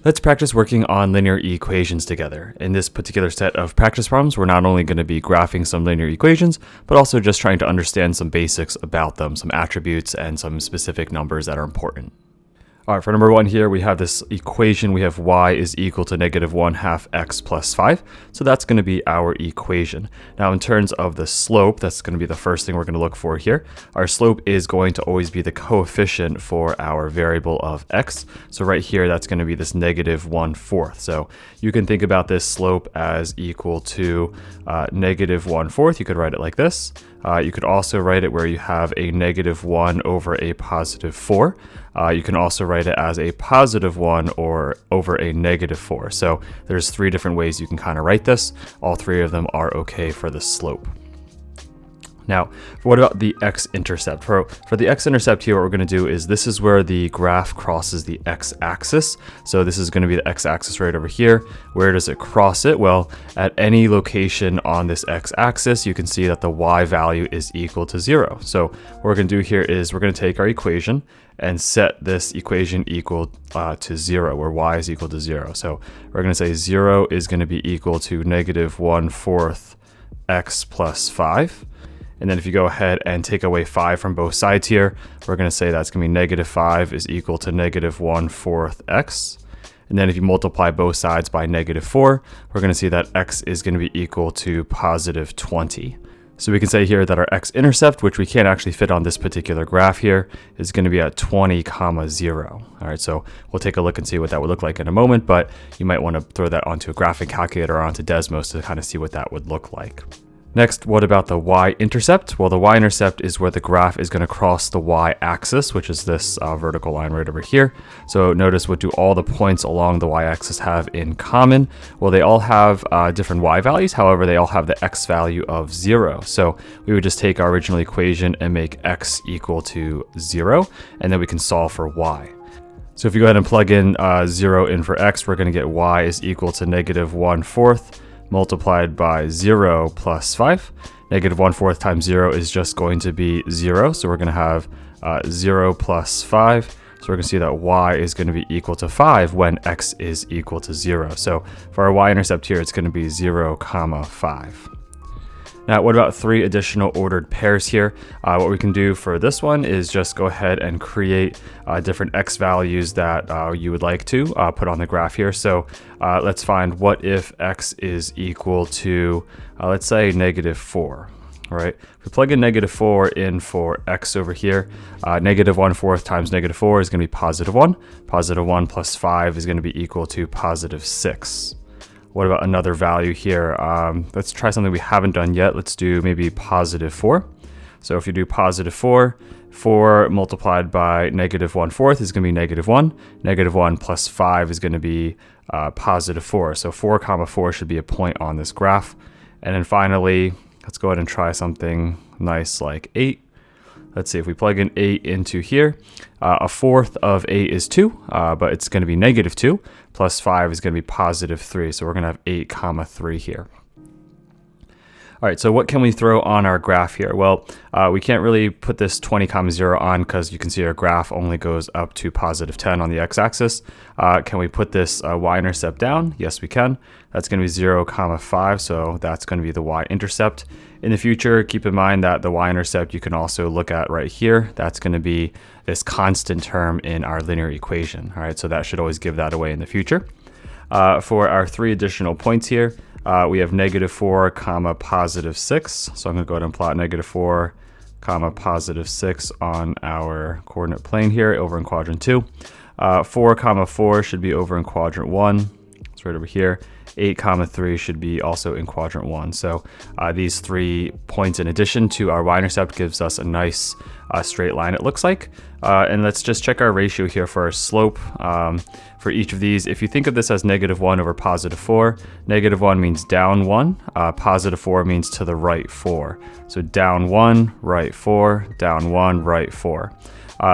Let's practice working on linear equations together. In this particular set of practice problems, we're not only going to be graphing some linear equations, but also just trying to understand some basics about them, some attributes and some specific numbers that are important. All right, for number one here, we have this equation. We have y is equal to negative 1/2 x plus 5. So that's going to be our equation. Now, in terms of the slope, that's going to be the first thing we're going to look for here. Our slope is going to always be the coefficient for our variable of x. So right here, that's going to be this negative 1/4. So you can think about this slope as equal to negative 1/4. You could write it like this. You could also write it where you have a negative 1 over a positive 4. You can also write it as a positive 1 or over a negative 4. So there's three different ways you can kind of write this. All three of them are okay for the slope. Now, what about the x-intercept? For the x-intercept here, what we're going to do is this is where the graph crosses the x-axis. So this is going to be the x-axis right over here. Where does it cross it? Well, at any location on this x-axis, you can see that the y value is equal to 0. So what we're going to do here is we're going to take our equation and set this equation equal to 0, where y is equal to 0. So we're going to say 0 is going to be equal to negative 1/4 x plus 5. And then if you go ahead and take away 5 from both sides here, we're going to say that's going to be negative 5 is equal to negative 1/4 x. And then if you multiply both sides by negative 4, we're going to see that x is going to be equal to positive 20. So we can say here that our x-intercept, which we can't actually fit on this particular graph here, is going to be at 20, 0. All right, so we'll take a look and see what that would look like in a moment, but you might want to throw that onto a graphing calculator or onto Desmos to kind of see what that would look like. Next, what about the y-intercept? Well, the y-intercept is where the graph is going to cross the y-axis, which is this vertical line right over here. So notice, what do all the points along the y-axis have in common? Well, they all have different y values. However, they all have the x value of 0. So we would just take our original equation and make x equal to 0, and then we can solve for y. So if you go ahead and plug in 0 in for x, we're going to get y is equal to negative 1/4 multiplied by 0 plus 5. Negative 1/4 times 0 is just going to be 0. So we're going to have 0 plus 5. So we're going to see that y is going to be equal to 5 when x is equal to 0. So for our y-intercept here, it's going to be 0, 5. Now, what about 3 additional ordered pairs here? What we can do for this one is just go ahead and create different x values that you would like to put on the graph here. So let's find what if x is equal to, let's say, negative 4. All right, if we plug in negative 4 in for x over here, negative 1/4 times negative 4 is going to be positive 1. Positive 1 plus 5 is going to be equal to positive 6. What about another value here? Let's try something we haven't done yet. Let's do maybe positive 4. So if you do positive 4, 4 multiplied by negative 1/4 is going to be negative 1. Negative 1 plus 5 is going to be positive 4. So 4, 4 should be a point on this graph. And then finally, let's go ahead and try something nice like 8. Let's see, if we plug in 8 into here, 1/4 of 8 is 2, but it's going to be negative 2, plus 5 is going to be positive 3. So we're going to have 8, 3 here. All right, so what can we throw on our graph here? Well, we can't really put this 20, 0 on because you can see our graph only goes up to positive 10 on the x-axis. Can we put this y-intercept down? Yes, we can. That's going to be 0, 5, so that's going to be the y-intercept. In the future, keep in mind that the y-intercept you can also look at right here. That's going to be this constant term in our linear equation. All right, so that should always give that away in the future. For our 3 additional points here, we have negative 4, positive 6. So I'm going to go ahead and plot negative 4, positive 6 on our coordinate plane here over in quadrant 2. 4, 4 should be over in quadrant 1. It's right over here. 8, 3 should be also in quadrant 1. So these 3 points in addition to our y-intercept gives us a nice straight line, it looks like. And let's just check our ratio here for our slope for each of these. If you think of this as negative 1 over positive 4, negative 1 means down 1, positive 4 means to the right 4. So down 1, right 4, down 1, right 4.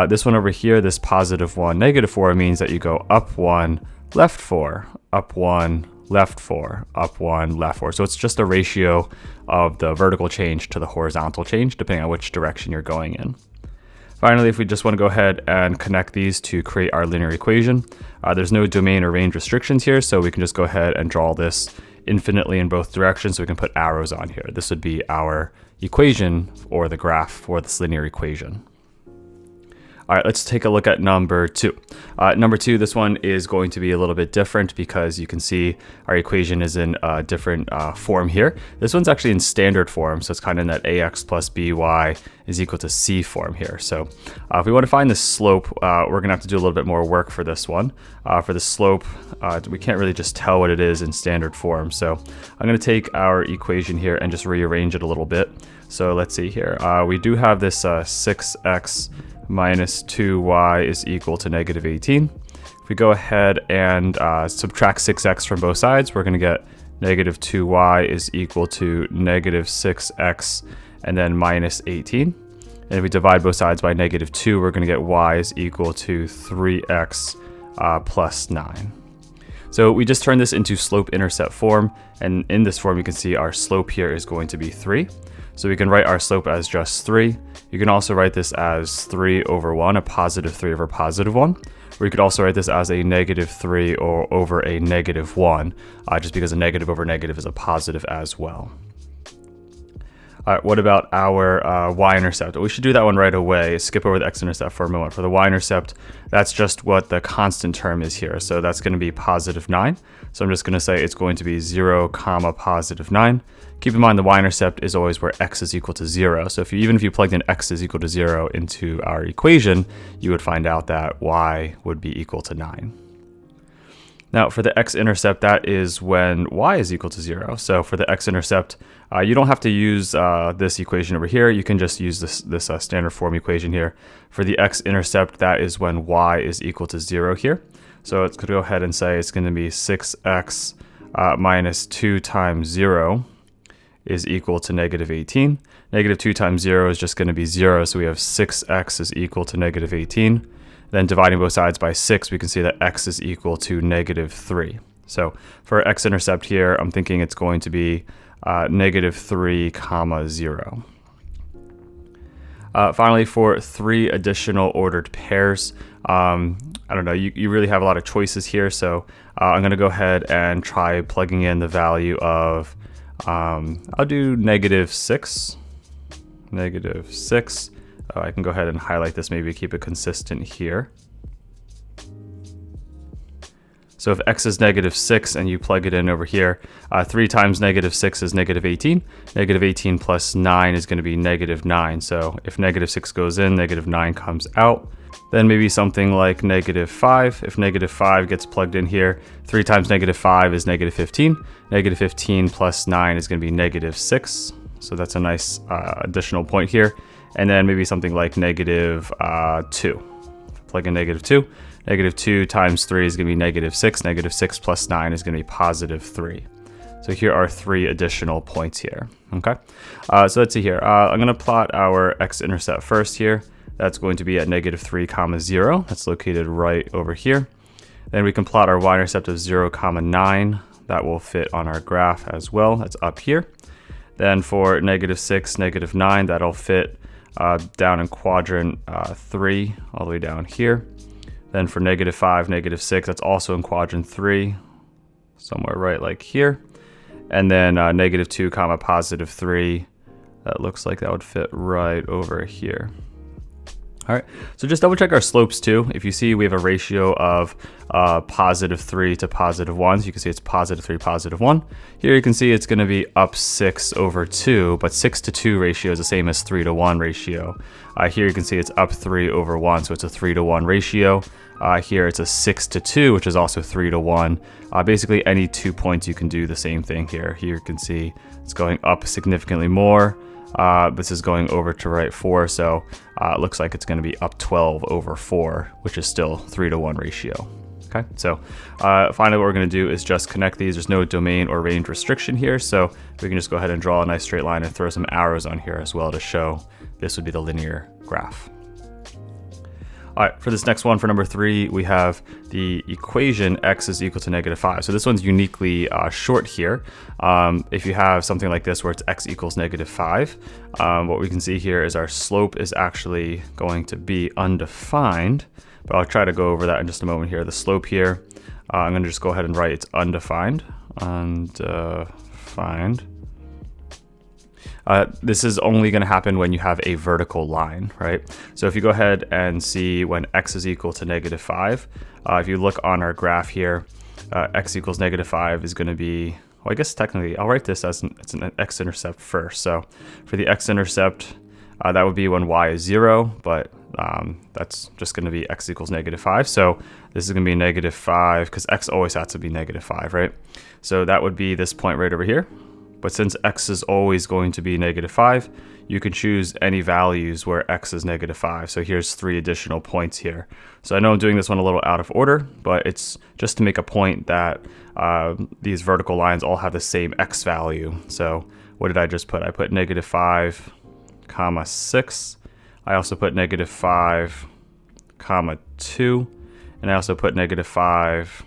This one over here, this positive 1, negative 4 means that you go up 1, left 4, up 1, left 4, up 1, left 4. So it's just a ratio of the vertical change to the horizontal change, depending on which direction you're going in. Finally, if we just want to go ahead and connect these to create our linear equation, there's no domain or range restrictions here, so we can just go ahead and draw this infinitely in both directions, so we can put arrows on here. This would be our equation, or the graph for this linear equation. All right, let's take a look at number 2. Number 2, this one is going to be a little bit different because you can see our equation is in a different form here. This one's actually in standard form, so it's kind of in that ax plus by is equal to c form here. So if we want to find the slope, we're going to have to do a little bit more work for this one. For the slope, we can't really just tell what it is in standard form. So I'm going to take our equation here and just rearrange it a little bit. So let's see here. We do have this 6x minus 2y is equal to negative 18. If we go ahead and subtract 6x from both sides, we're going to get negative 2y is equal to negative 6x and then minus 18. And if we divide both sides by negative 2, we're going to get y is equal to 3x plus 9. So we just turned this into slope-intercept form, and in this form you can see our slope here is going to be 3. So we can write our slope as just 3. You can also write this as 3 over 1, a positive 3 over positive 1. Or you could also write this as a negative 3 or over a negative 1, just because a negative over negative is a positive as well. All right, what about our y-intercept? We should do that one right away. Skip over the x-intercept for a moment. For the y-intercept, that's just what the constant term is here. So that's going to be positive 9. So I'm just going to say it's going to be 0, comma, positive 9. Keep in mind the y-intercept is always where x is equal to 0. So even if you plugged in x is equal to 0 into our equation, you would find out that y would be equal to 9. Now for the x-intercept, that is when y is equal to 0. So for the x-intercept, you don't have to use this equation over here. You can just use this standard form equation here. For the x-intercept, that is when y is equal to 0 here. So it's going to go ahead and say it's going to be 6x minus 2 times 0 is equal to negative 18. Negative 2 times 0 is just going to be 0, so we have 6x is equal to negative 18. Then dividing both sides by 6, we can see that x is equal to negative 3. So for x-intercept here, I'm thinking it's going to be negative 3, comma 0. Finally, for 3 additional ordered pairs, I don't know, you really have a lot of choices here, so I'm going to go ahead and try plugging in the value of, I'll do negative 6. Negative 6. I can go ahead and highlight this, maybe keep it consistent here. So if x is negative 6 and you plug it in over here, 3 times negative 6 is negative 18. Negative 18 plus 9 is going to be negative 9. So if negative 6 goes in, negative 9 comes out. Then maybe something like negative 5. If negative 5 gets plugged in here, 3 times negative 5 is negative 15. Negative 15 plus 9 is going to be negative 6. So that's a nice additional point here. And then maybe something like negative 2. Plug in negative 2. Negative 2 times 3 is going to be negative 6. Negative 6 plus 9 is going to be positive 3. So here are 3 additional points here. Okay, so let's see here. I'm going to plot our x-intercept first here. That's going to be at negative 3, comma 0. That's located right over here. Then we can plot our y-intercept of 0, comma 9. That will fit on our graph as well. That's up here. Then for negative 6, negative 9, that'll fit down in quadrant 3, all the way down here. Then for negative 5, negative 6, that's also in quadrant 3, somewhere right like here. And then negative 2, comma positive 3, that looks like that would fit right over here. All right, so just double check our slopes too. If you see we have a ratio of positive 3 to positive 1, so you can see it's positive 3, positive 1. Here you can see it's going to be up 6 over 2, but 6 to 2 ratio is the same as 3 to 1 ratio. Here you can see it's up 3 over 1, so it's a 3 to 1 ratio. Here it's a 6 to 2, which is also 3 to 1. Basically any 2 points you can do the same thing here. Here you can see it's going up significantly more. This is going over to right 4, so it looks like it's going to be up 12 over 4, which is still 3 to 1 ratio. Okay, so finally what we're going to do is just connect these. There's no domain or range restriction here, so we can just go ahead and draw a nice straight line and throw some arrows on here as well to show this would be the linear graph. All right, for this next one, for number 3, we have the equation x is equal to -5. So this one's uniquely short here. If you have something like this where it's x equals -5, what we can see here is our slope is actually going to be undefined, but I'll try to go over that in just a moment here. The slope here, I'm going to just go ahead and write it's undefined. This is only going to happen when you have a vertical line, right? So if you go ahead and see when x is equal to -5, if you look on our graph here, x equals -5 is going to be, well, I guess technically I'll write this as it's an x-intercept first. So for the x-intercept, that would be when y is 0, but that's just going to be x equals -5. So this is going to be -5 because x always has to be -5, right? So that would be this point right over here. But since x is always going to be -5, you can choose any values where x is -5. So here's 3 additional points here. So I know I'm doing this one a little out of order, but it's just to make a point that these vertical lines all have the same x value. So what did I just put? I put -5, 6. I also put -5, 2. And I also put -5,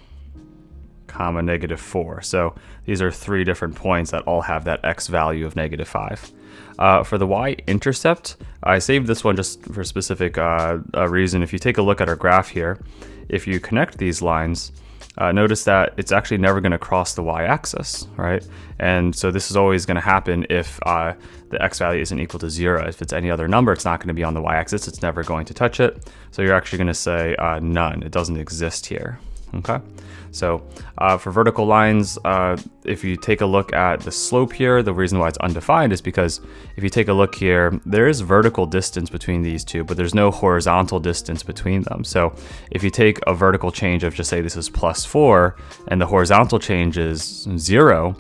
-4. So these are 3 different points that all have that x value of -5. For the y-intercept, I saved this one just for a specific reason. If you take a look at our graph here, if you connect these lines, notice that it's actually never going to cross the y-axis, right? And so this is always going to happen if the x value isn't equal to 0. If it's any other number, it's not going to be on the y-axis. It's never going to touch it. So you're actually going to say none. It doesn't exist here. Okay, so for vertical lines, if you take a look at the slope here, the reason why it's undefined is because if you take a look here, there is vertical distance between these two, but there's no horizontal distance between them. So if you take a vertical change of, just say this is +4, and the horizontal change is 0,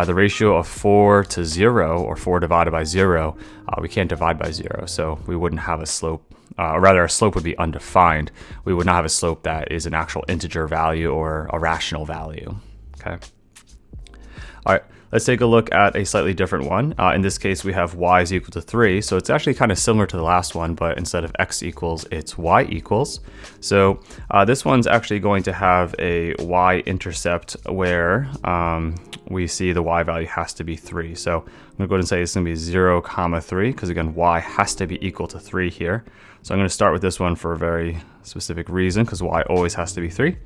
the ratio of 4 to 0, or 4 divided by 0, we can't divide by 0, so we wouldn't have a slope. Or rather, our slope would be undefined. We would not have a slope that is an actual integer value or a rational value. Okay. All right, let's take a look at a slightly different one. In this case, we have y is equal to 3. So it's actually kind of similar to the last one, but instead of x equals, it's y equals. So this one's actually going to have a y-intercept where we see the y value has to be 3. So I'm going to go ahead and say it's going to be 0, 3, because again, y has to be equal to 3 here. So I'm going to start with this one for a very specific reason, because y always has to be 3.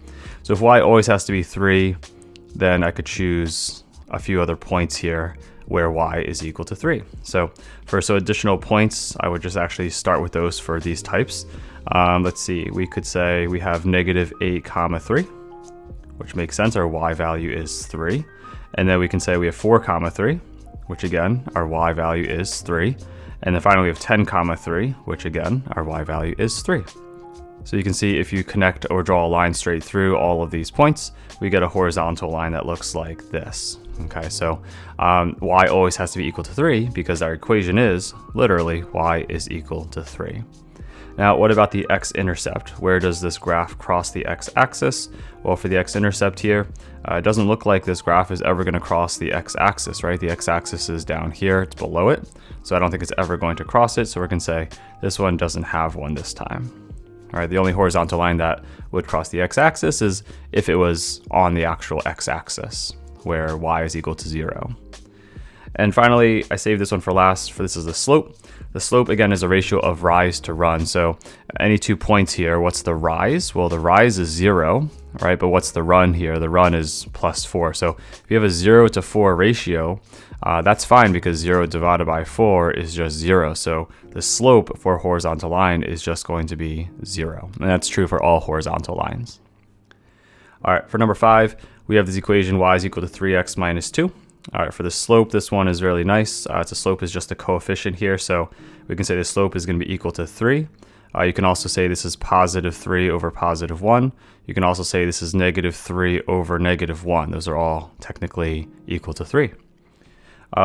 So if y always has to be 3, then I could choose a few other points here where y is equal to 3. So for additional points, I would just actually start with those for these types. Let's see, we could say we have -8, 3, which makes sense. Our y value is 3. And then we can say we have 4, 3, which again, our y value is 3. And then finally we have 10, 3, which again, our y value is 3. So you can see if you connect or draw a line straight through all of these points, we get a horizontal line that looks like this. Okay, so y always has to be equal to 3 because our equation is literally y is equal to 3. Now, what about the x-intercept? Where does this graph cross the x-axis? Well, for the x-intercept here, it doesn't look like this graph is ever going to cross the x-axis, right? The x-axis is down here, it's below it. So I don't think it's ever going to cross it. So we're going to say this one doesn't have one this time. All right, the only horizontal line that would cross the x-axis is if it was on the actual x-axis, where y is equal to 0. And finally, I saved this one for last, for this is the slope. The slope, again, is a ratio of rise to run. So any 2 points here, what's the rise? Well, the rise is 0, right? But what's the run here? The run is +4. So if you have a 0 to 4 ratio, that's fine because 0 divided by 4 is just 0. So the slope for a horizontal line is just going to be 0. And that's true for all horizontal lines. All right, for number 5, we have this equation y is equal to 3x minus 2. All right, for the slope, this one is really nice. The slope is just a coefficient here, so we can say the slope is going to be equal to 3. You can also say this is +3 over +1. You can also say this is -3 over -1. Those are all technically equal to 3.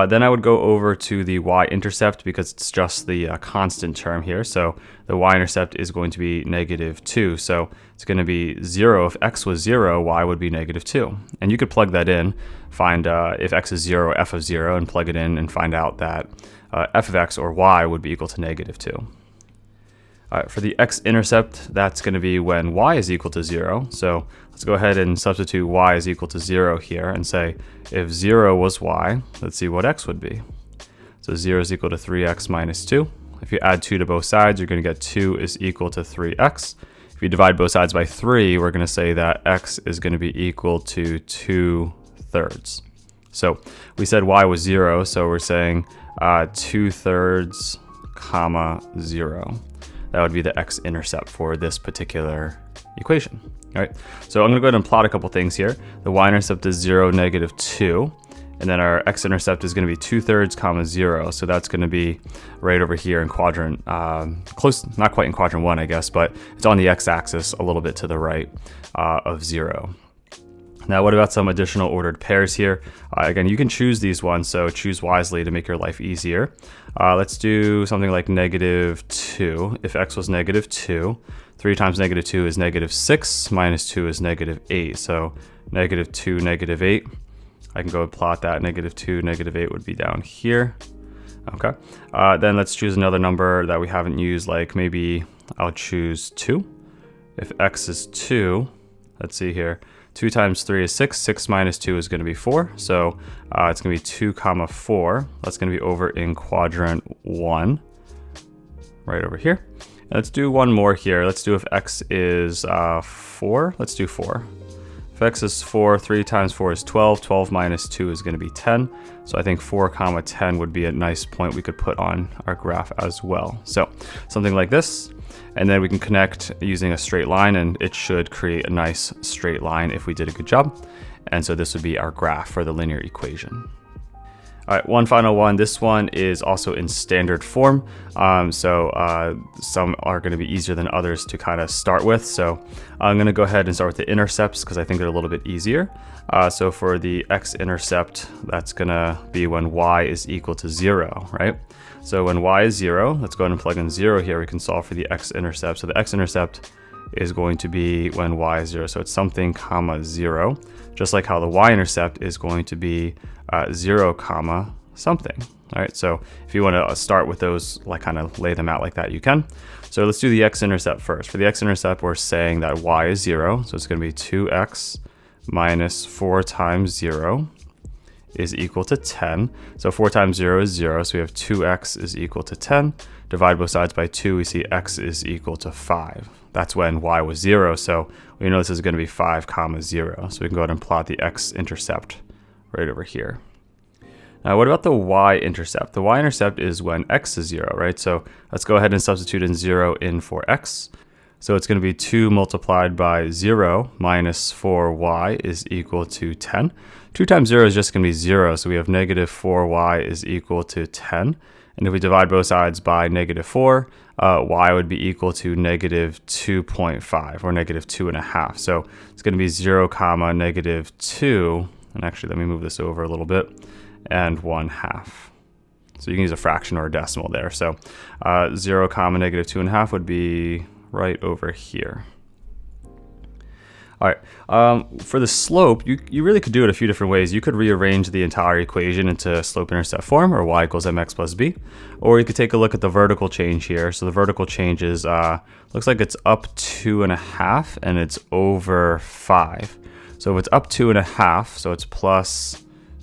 Then I would go over to the y-intercept because it's just the constant term here. So the y-intercept is going to be -2. So it's going to be 0. If x was 0, y would be -2. And you could plug that in, find if x is 0, f of 0, and plug it in and find out that f of x or y would be equal to -2. All right, for the x-intercept, that's going to be when y is equal to 0. So let's go ahead and substitute y is equal to 0 here and say if 0 was y, let's see what x would be. So 0 is equal to 3x minus 2. If you add 2 to both sides, you're going to get 2 is equal to 3x. If you divide both sides by 3, we're going to say that x is going to be equal to 2/3. So we said y was 0, so we're saying 2/3 comma 0. That would be the x-intercept for this particular equation. All right, so I'm going to go ahead and plot a couple things here. The y-intercept is 0, negative 2. And then our x-intercept is going to be 2/3 comma 0. So that's going to be right over here in quadrant, close, not quite in quadrant 1, I guess, but it's on the x-axis a little bit to the right of 0. Now, what about some additional ordered pairs here? Again, you can choose these ones, so choose wisely to make your life easier. Let's do something like negative 2. If x was negative 2, 3 times negative 2 is negative 6, minus 2 is negative 8. So negative 2, negative 8. I can go and plot that. Negative 2, negative 8 would be down here. Okay. Then let's choose another number that we haven't used, like maybe I'll choose 2. If x is 2, let's see here. 2 times 3 is 6. 6 minus 2 is going to be 4. So it's going to be 2 comma 4. That's going to be over in quadrant 1, right over here. And let's do one more here. Let's do if x is 4. Let's do 4. If x is 4, 3 times 4 is 12. 12 minus 2 is going to be 10. So I think 4 comma 10 would be a nice point we could put on our graph as well. So something like this. And then we can connect using a straight line, and it should create a nice straight line if we did a good job. And so this would be our graph for the linear equation. All right, one final one. This one is also in standard form. Some are going to be easier than others to kind of start with. So I'm going to go ahead and start with the intercepts because I think they're a little bit easier. So for the x-intercept, that's going to be when y is equal to 0, right? So when y is 0, let's go ahead and plug in 0 here. We can solve for the x-intercept. So the x-intercept is going to be when y is 0. So it's something comma 0, just like how the y-intercept is going to be 0 comma something. All right, so if you want to start with those, like kind of lay them out like that, you can. So let's do the x-intercept first. For the x-intercept, we're saying that y is 0. So it's going to be 2x minus 4 times 0 is equal to 10. So 4 times 0 is 0. So we have 2x is equal to 10. Divide both sides by 2, we see x is equal to 5. That's when y was 0. So we know this is going to be 5 comma 0. So we can go ahead and plot the x-intercept right over here. Now, what about the y-intercept? The y-intercept is when x is 0, right? So let's go ahead and substitute in 0 in for x. So it's going to be 2 multiplied by 0 minus 4y is equal to 10. 2 times 0 is just going to be 0, so we have negative 4y is equal to 10. And if we divide both sides by negative 4, y would be equal to negative 2.5, or negative 2.5. So it's going to be 0 comma negative 2. And actually, let me move this over a little bit, and 1/2. So you can use a fraction or a decimal there. So 0 comma negative 2.5 would be right over here. All right, for the slope, you really could do it a few different ways. You could rearrange the entire equation into slope-intercept form, or y equals mx plus b. Or you could take a look at the vertical change here. So the vertical change is, looks like it's up 2.5 and it's over 5. So if it's up 2.5, so it's plus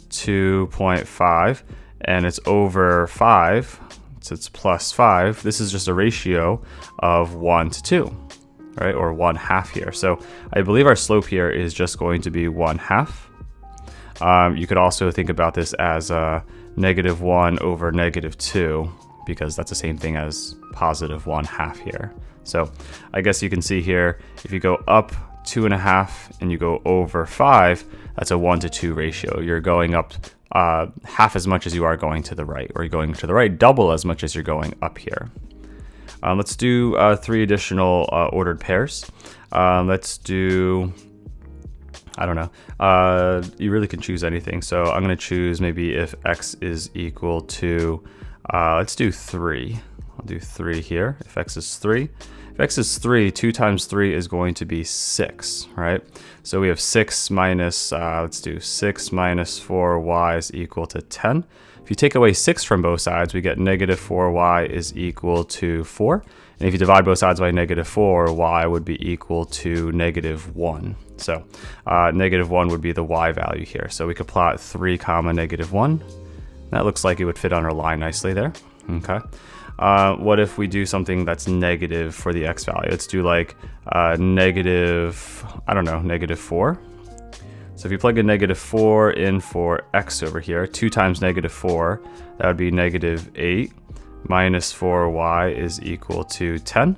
2.5, and it's over 5, so it's plus 5. This is just a ratio of 1 to 2. Right, or 1/2 here. So I believe our slope here is just going to be 1/2. You could also think about this as negative 1 over negative 2, because that's the same thing as positive 1/2 here. So I guess you can see here, if you go up 2.5 and you go over 5, that's a 1 to 2 ratio. You're going up half as much as you are going to the right, or you're going to the right double as much as you're going up here. Let's do 3 additional ordered pairs. Let's do, I don't know, you really can choose anything. So I'm going to choose maybe if x is equal to, let's do 3. I'll do 3 here, if x is 3. If x is 3, 2 times 3 is going to be 6, right? So we have 6 minus, let's do 6 minus 4y is equal to 10. If you take away 6 from both sides, we get negative 4y is equal to 4. And if you divide both sides by negative 4, y would be equal to negative 1. So negative 1 would be the y value here. So we could plot 3 comma negative 1. That looks like it would fit on our line nicely there. Okay. What if we do something that's negative for the x value? Let's do like negative, I don't know, negative 4. So if you plug a negative 4 in for x over here, 2 times negative 4, that would be negative 8 minus 4y is equal to 10.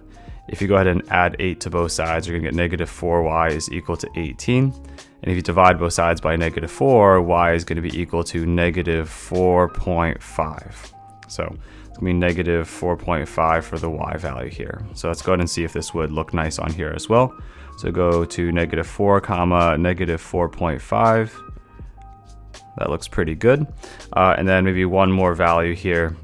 If you go ahead and add 8 to both sides, you're going to get negative 4y is equal to 18. And if you divide both sides by negative 4, y is going to be equal to negative 4.5. So it's going to be negative 4.5 for the y value here. So let's go ahead and see if this would look nice on here as well. So go to negative 4 comma negative 4.5. That looks pretty good. And then maybe one more value here.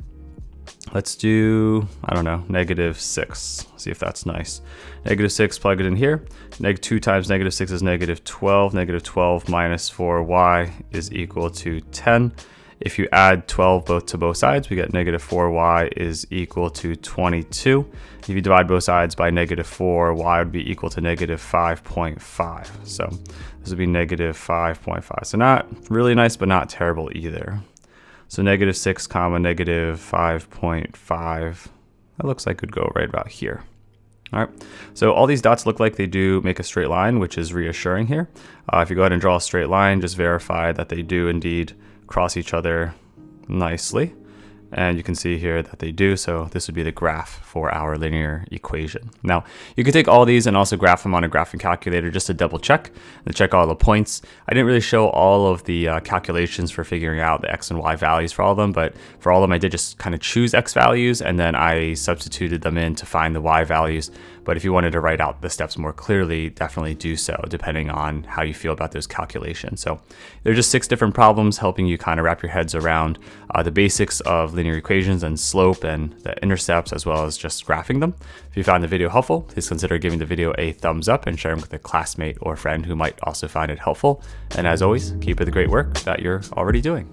Let's do, I don't know, negative 6. See if that's nice. Negative 6, plug it in here. 2 times negative 6 is negative 12. Negative 12 minus 4y is equal to 10. If you add 12 to both sides, we get negative 4y is equal to 22. If you divide both sides by negative 4, y would be equal to negative 5.5. So this would be negative 5.5. So not really nice, but not terrible either. So negative 6 comma negative 5.5. That looks like it could go right about here. All right, so all these dots look like they do make a straight line, which is reassuring here. If you go ahead and draw a straight line, just verify that they do indeed cross each other nicely. And you can see here that they do, so this would be the graph for our linear equation. Now, you can take all these and also graph them on a graphing calculator just to double check and check all the points. I didn't really show all of the calculations for figuring out the x and y values for all of them, but for all of them I did just kind of choose x values and then I substituted them in to find the y values. But if you wanted to write out the steps more clearly, definitely do so, depending on how you feel about those calculations. So there are just 6 different problems helping you kind of wrap your heads around the basics of linear equations and slope and the intercepts, as well as just graphing them. If you found the video helpful, please consider giving the video a thumbs up and sharing with a classmate or friend who might also find it helpful. And as always, keep up the great work that you're already doing.